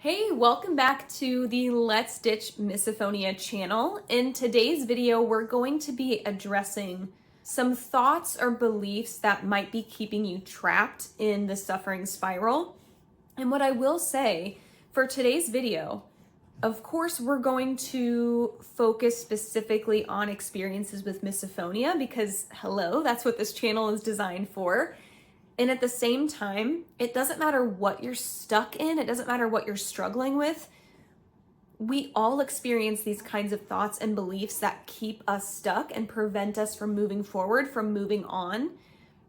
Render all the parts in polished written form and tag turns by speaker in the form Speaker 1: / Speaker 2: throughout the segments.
Speaker 1: Hey, welcome back to the Let's Ditch Misophonia channel. In today's video, we're going to be addressing some thoughts or beliefs that might be keeping you trapped in the suffering spiral. And what I will say for today's video, of course, we're going to focus specifically on experiences with misophonia because, hello, that's what this channel is designed for. And at the same time, it doesn't matter what you're stuck in, it doesn't matter what you're struggling with. We all experience these kinds of thoughts and beliefs that keep us stuck and prevent us from moving forward, from moving on.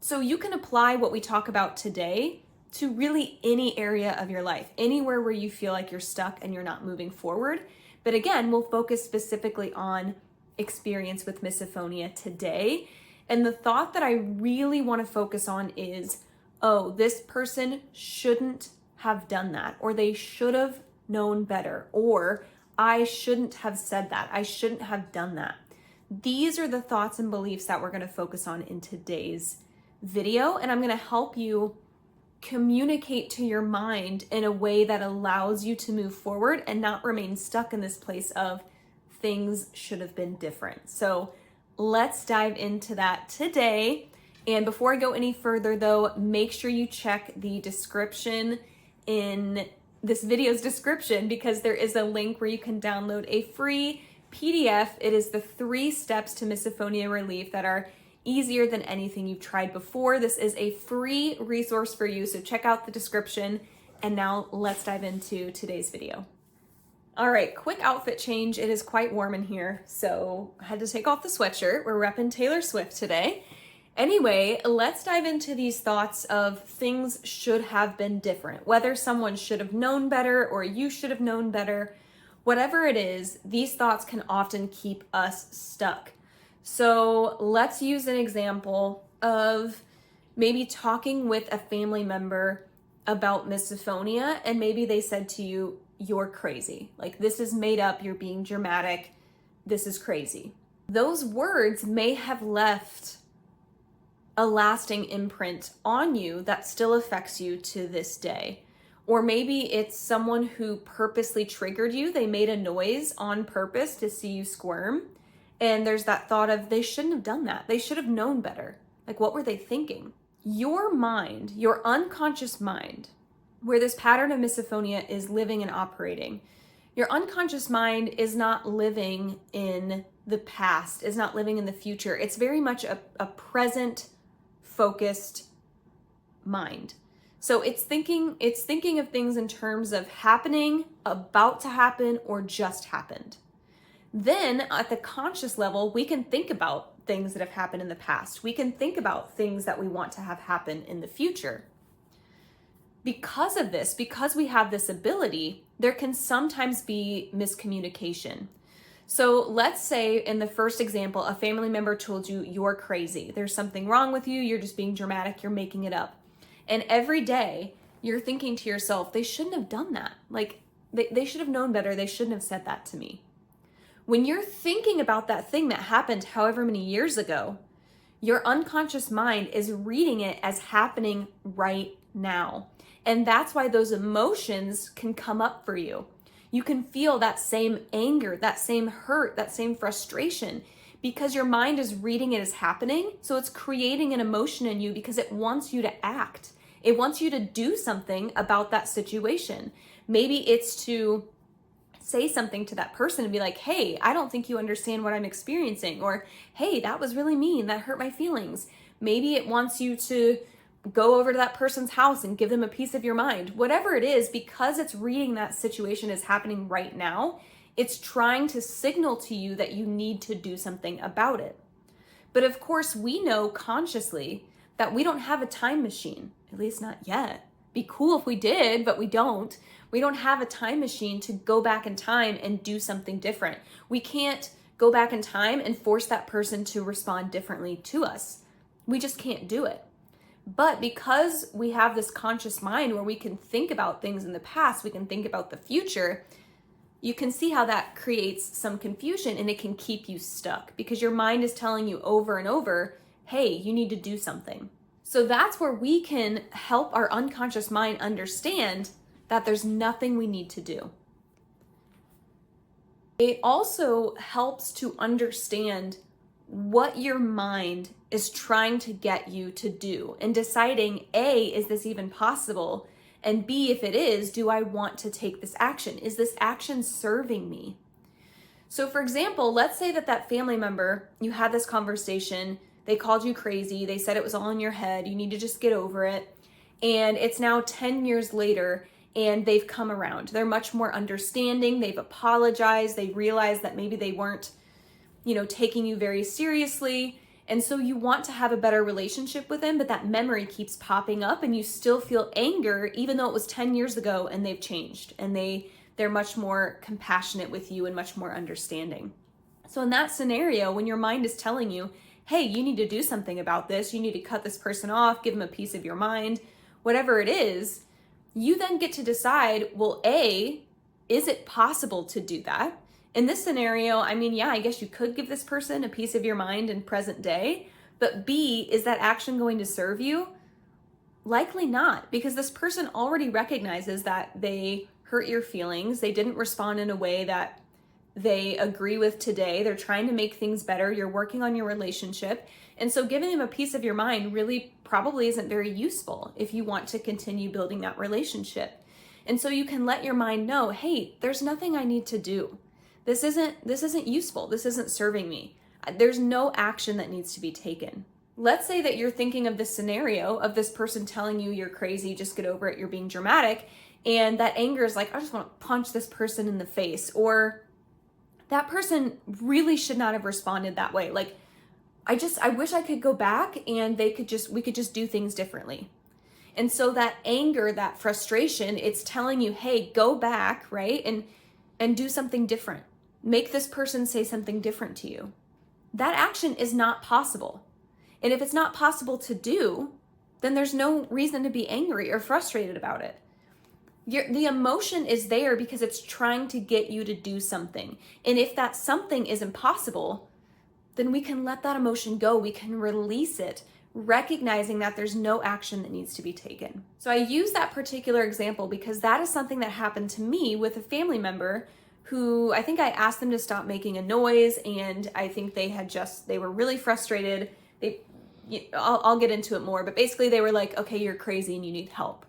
Speaker 1: So you can apply what we talk about today to really any area of your life, anywhere where you feel like you're stuck and you're not moving forward. But again, we'll focus specifically on experience with misophonia today. And the thought that I really want to focus on is, oh, this person shouldn't have done that, or they should have known better, or I shouldn't have said that, I shouldn't have done that. These are the thoughts and beliefs that we're going to focus on in today's video, and I'm going to help you communicate to your mind in a way that allows you to move forward and not remain stuck in this place of things should have been different. So let's dive into that today. And before I go any further though, make sure you check the description in this video's description because there is a link where you can download a free PDF. It is the 3 steps to misophonia relief that are easier than anything you've tried before. This is a free resource for you, so check out the description. And now let's dive into today's video. All right, quick outfit change. It is quite warm in here, so I had to take off the sweatshirt. We're repping Taylor Swift today. Anyway, let's dive into these thoughts of things should have been different. Whether someone should have known better or you should have known better, whatever it is, these thoughts can often keep us stuck. So let's use an example of maybe talking with a family member about misophonia, and maybe they said to you, "You're crazy. Like, this is made up. You're being dramatic. This is crazy." Those words may have left a lasting imprint on you that still affects you to this day. Or maybe it's someone who purposely triggered you. They made a noise on purpose to see you squirm. And there's that thought of, they shouldn't have done that. They should have known better. Like, what were they thinking? Your mind, your unconscious mind, where this pattern of misophonia is living and operating, your unconscious mind is not living in the past, is not living in the future. It's very much a present focused mind. So it's thinking of things in terms of happening, about to happen, or just happened. Then at the conscious level, we can think about things that have happened in the past. We can think about things that we want to have happen in the future. Because of this, because we have this ability, there can sometimes be miscommunication. So let's say in the first example, a family member told you, "You're crazy. There's something wrong with you. You're just being dramatic. You're making it up." And every day you're thinking to yourself, they shouldn't have done that. Like, they should have known better. They shouldn't have said that to me. When you're thinking about that thing that happened however many years ago, your unconscious mind is reading it as happening right now. And that's why those emotions can come up for you. You can feel that same anger, that same hurt, that same frustration, because your mind is reading it as happening. So it's creating an emotion in you because it wants you to act. It wants you to do something about that situation. Maybe it's to say something to that person and be like, "Hey, I don't think you understand what I'm experiencing," or, "Hey, that was really mean. That hurt my feelings." Maybe it wants you to go over to that person's house and give them a piece of your mind. Whatever it is, because it's reading that situation is happening right now, it's trying to signal to you that you need to do something about it. But of course, we know consciously that we don't have a time machine, at least not yet. Be cool if we did, but we don't. We don't have a time machine to go back in time and do something different. We can't go back in time and force that person to respond differently to us. We just can't do it. But because we have this conscious mind where we can think about things in the past, we can think about the future, you can see how that creates some confusion and it can keep you stuck because your mind is telling you over and over, "Hey, you need to do something." So that's where we can help our unconscious mind understand that there's nothing we need to do. It also helps to understand what your mind is trying to get you to do and deciding, A, is this even possible? And B, if it is, do I want to take this action? Is this action serving me? So for example, let's say that family member, you had this conversation, they called you crazy, they said it was all in your head, you need to just get over it. And it's now 10 years later and they've come around. They're much more understanding, they've apologized, they realized that maybe they weren't, taking you very seriously. And so you want to have a better relationship with them, but that memory keeps popping up and you still feel anger even though it was 10 years ago and they've changed and they're much more compassionate with you and much more understanding. So in that scenario, when your mind is telling you, hey, you need to do something about this, you need to cut this person off, give them a piece of your mind, whatever it is, you then get to decide, well, A, is it possible to do that? In this scenario, I guess you could give this person a piece of your mind in present day, but B, is that action going to serve you? Likely not, because this person already recognizes that they hurt your feelings. They didn't respond in a way that they agree with today. They're trying to make things better. You're working on your relationship. And so giving them a piece of your mind really probably isn't very useful if you want to continue building that relationship. And so you can let your mind know, hey, there's nothing I need to do. This isn't useful. This isn't serving me. There's no action that needs to be taken. Let's say that you're thinking of this scenario of this person telling you you're crazy, just get over it, you're being dramatic. And that anger is like, I just want to punch this person in the face. Or that person really should not have responded that way. Like, I wish I could go back and we could just do things differently. And so that anger, that frustration, it's telling you, hey, go back, right? And do something different. Make this person say something different to you. That action is not possible. And if it's not possible to do, then there's no reason to be angry or frustrated about it. The emotion is there because it's trying to get you to do something. And if that something is impossible, then we can let that emotion go. We can release it, recognizing that there's no action that needs to be taken. So I use that particular example because that is something that happened to me with a family member who I think I asked them to stop making a noise, and I think they were really frustrated. I'll get into it more, but basically they were like, okay, you're crazy and you need help.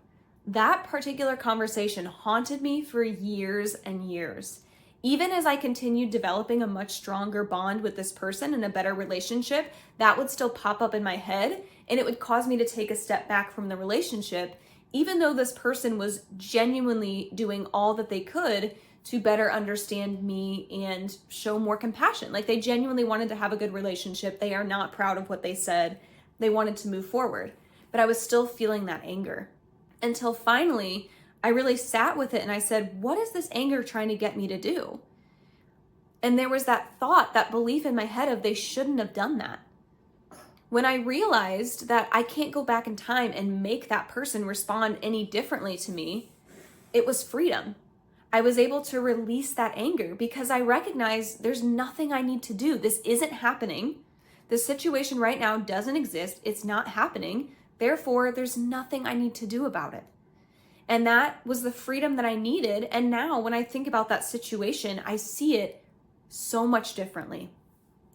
Speaker 1: That particular conversation haunted me for years and years. Even as I continued developing a much stronger bond with this person and a better relationship, that would still pop up in my head and it would cause me to take a step back from the relationship, even though this person was genuinely doing all that they could to better understand me and show more compassion. Like, they genuinely wanted to have a good relationship. They are not proud of what they said. They wanted to move forward, but I was still feeling that anger. Until finally, I really sat with it and I said, what is this anger trying to get me to do? And there was that thought, that belief in my head of they shouldn't have done that. When I realized that I can't go back in time and make that person respond any differently to me, it was freedom. I was able to release that anger because I recognized there's nothing I need to do. This isn't happening. The situation right now doesn't exist. It's not happening. Therefore, there's nothing I need to do about it. And that was the freedom that I needed. And now when I think about that situation, I see it so much differently.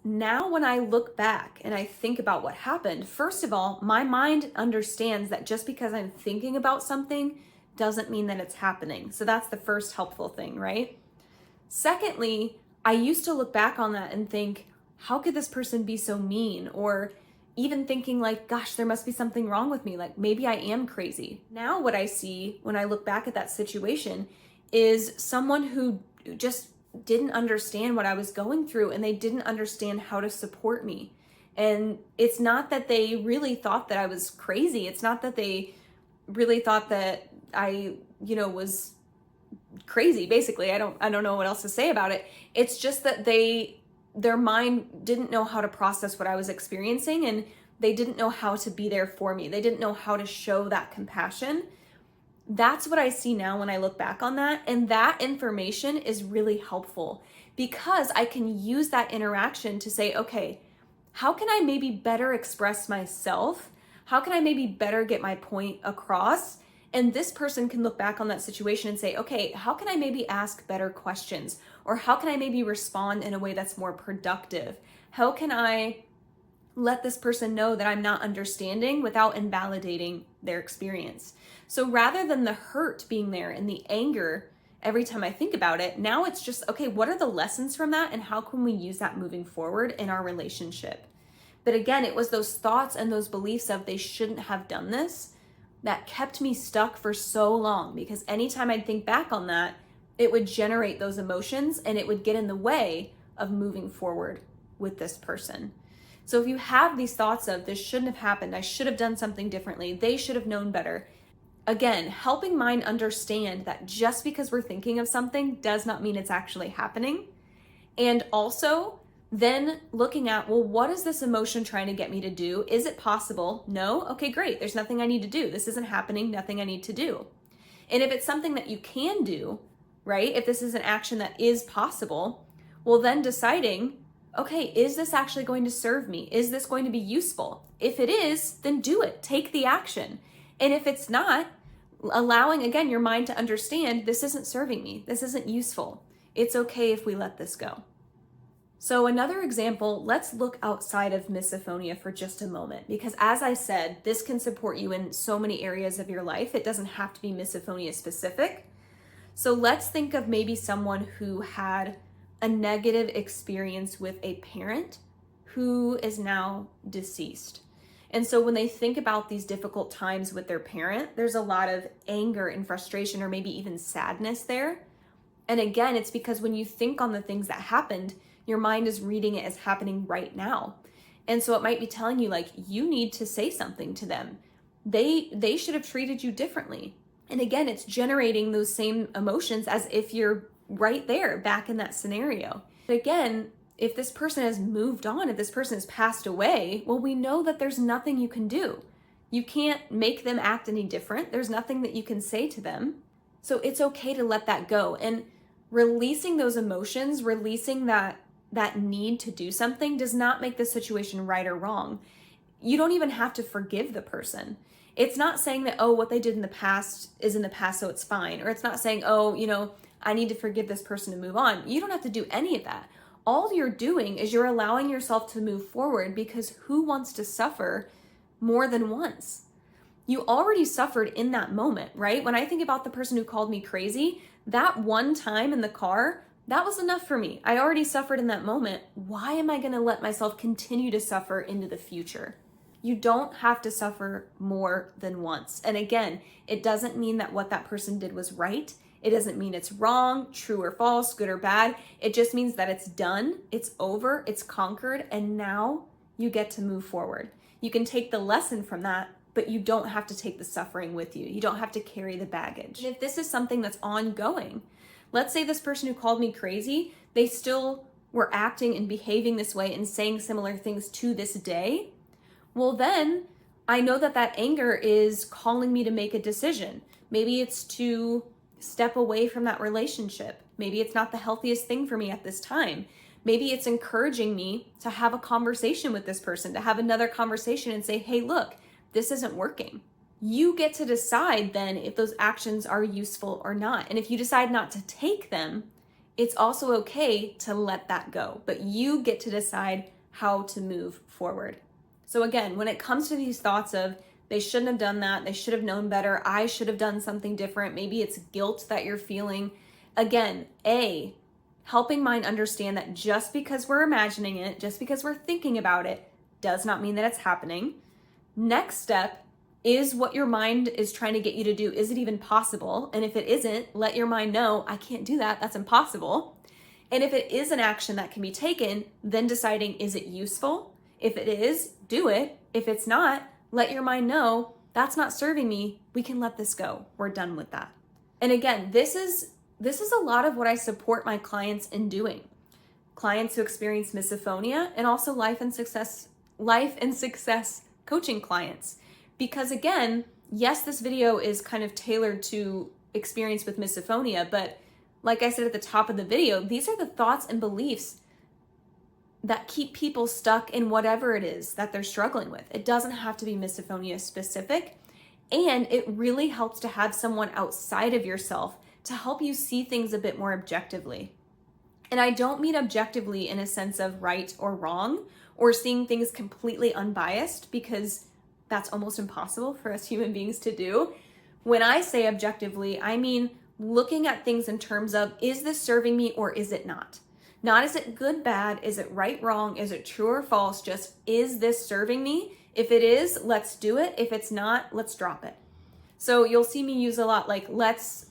Speaker 1: Now when I look back and I think about what happened, first of all, my mind understands that just because I'm thinking about something doesn't mean that it's happening. So that's the first helpful thing, right? Secondly, I used to look back on that and think, how could this person be so mean? Or even thinking like, gosh, there must be something wrong with me. Like, maybe I am crazy. Now what I see when I look back at that situation is someone who just didn't understand what I was going through, and they didn't understand how to support me. And it's not that they really thought that I was crazy. It's not that they really thought that I, was crazy, basically. I don't know what else to say about it. It's just that their mind didn't know how to process what I was experiencing, and they didn't know how to be there for me. They didn't know how to show that compassion. That's what I see now when I look back on that. And that information is really helpful because I can use that interaction to say, okay, how can I maybe better express myself? How can I maybe better get my point across? And this person can look back on that situation and say, okay, how can I maybe ask better questions? Or how can I maybe respond in a way that's more productive? How can I let this person know that I'm not understanding without invalidating their experience? So rather than the hurt being there and the anger every time I think about it, now it's just, okay, what are the lessons from that and how can we use that moving forward in our relationship? But again, it was those thoughts and those beliefs of they shouldn't have done this that kept me stuck for so long, because anytime I'd think back on that, it would generate those emotions and it would get in the way of moving forward with this person. So if you have these thoughts of this shouldn't have happened, I should have done something differently, they should have known better. Again, helping mind understand that just because we're thinking of something does not mean it's actually happening. And also then looking at, well, what is this emotion trying to get me to do? Is it possible? No? Okay, great. There's nothing I need to do. This isn't happening. Nothing I need to do. And if it's something that you can do, right? If this is an action that is possible, well, then deciding, okay, is this actually going to serve me? Is this going to be useful? If it is, then do it. Take the action. And if it's not, allowing, again, your mind to understand this isn't serving me. This isn't useful. It's okay if we let this go. So another example, let's look outside of misophonia for just a moment, because as I said, this can support you in so many areas of your life. It doesn't have to be misophonia specific. So let's think of maybe someone who had a negative experience with a parent who is now deceased. And so when they think about these difficult times with their parent, there's a lot of anger and frustration, or maybe even sadness there. And again, it's because when you think on the things that happened, your mind is reading it as happening right now. And so it might be telling you, like, you need to say something to them. They should have treated you differently. And again, it's generating those same emotions as if you're right there back in that scenario. But again, if this person has moved on, if this person has passed away, well, we know that there's nothing you can do. You can't make them act any different. There's nothing that you can say to them. So it's okay to let that go. And releasing those emotions, releasing that need to do something does not make the situation right or wrong. You don't even have to forgive the person. It's not saying that, oh, what they did in the past is in the past, so it's fine. Or it's not saying, oh, I need to forgive this person to move on. You don't have to do any of that. All you're doing is you're allowing yourself to move forward, because who wants to suffer more than once? You already suffered in that moment, right? When I think about the person who called me crazy, that one time in the car, that was enough for me. I already suffered in that moment. Why am I going to let myself continue to suffer into the future? You don't have to suffer more than once. And again, it doesn't mean that what that person did was right. It doesn't mean it's wrong, true or false, good or bad. It just means that it's done, it's over, it's conquered, and now you get to move forward. You can take the lesson from that, but you don't have to take the suffering with you. You don't have to carry the baggage. And if this is something that's ongoing, let's say this person who called me crazy, they still were acting and behaving this way and saying similar things to this day. Well, then I know that anger is calling me to make a decision. Maybe it's to step away from that relationship. Maybe it's not the healthiest thing for me at this time. Maybe it's encouraging me to have a conversation with this person, to have another conversation and say, hey, look, this isn't working. You get to decide then if those actions are useful or not. And if you decide not to take them, it's also okay to let that go. But you get to decide how to move forward. So again, when it comes to these thoughts of they shouldn't have done that, they should have known better, I should have done something different, maybe it's guilt that you're feeling. Again, helping mind understand that just because we're imagining it, just because we're thinking about it, does not mean that it's happening. Next step is what your mind is trying to get you to do. Is it even possible? And if it isn't, let your mind know, I can't do that. That's impossible. And if it is an action that can be taken, then deciding, is it useful? If it is, do it. If it's not, let your mind know, that's not serving me. We can let this go. We're done with that. And again, this is a lot of what I support my clients in doing. Clients who experience misophonia, and also life and success coaching clients. Because again, yes, this video is kind of tailored to experience with misophonia, but like I said at the top of the video, these are the thoughts and beliefs that keep people stuck in whatever it is that they're struggling with. It doesn't have to be misophonia specific. And it really helps to have someone outside of yourself to help you see things a bit more objectively. And I don't mean objectively in a sense of right or wrong or seeing things completely unbiased, because that's almost impossible for us human beings to do. When I say objectively, I mean looking at things in terms of, is this serving me or is it not? Not is it good, bad, is it right, wrong, is it true or false, just is this serving me? If it is, let's do it. If it's not, let's drop it. So you'll see me use a lot like let's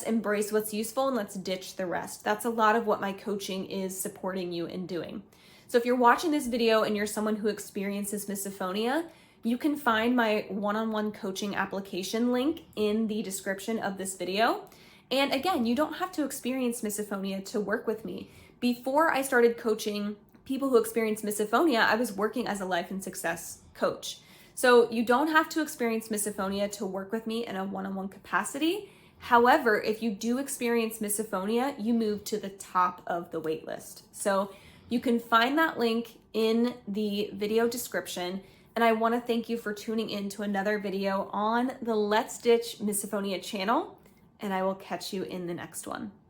Speaker 1: embrace what's useful and let's ditch the rest. That's a lot of what my coaching is supporting you in doing. So if you're watching this video and you're someone who experiences misophonia, you can find my one-on-one coaching application link in the description of this video. And again, you don't have to experience misophonia to work with me. Before I started coaching people who experience misophonia, I was working as a life and success coach. So you don't have to experience misophonia to work with me in a one-on-one capacity. However, if you do experience misophonia, you move to the top of the wait list. So you can find that link in the video description. And I want to thank you for tuning in to another video on the Let's Ditch Misophonia channel. And I will catch you in the next one.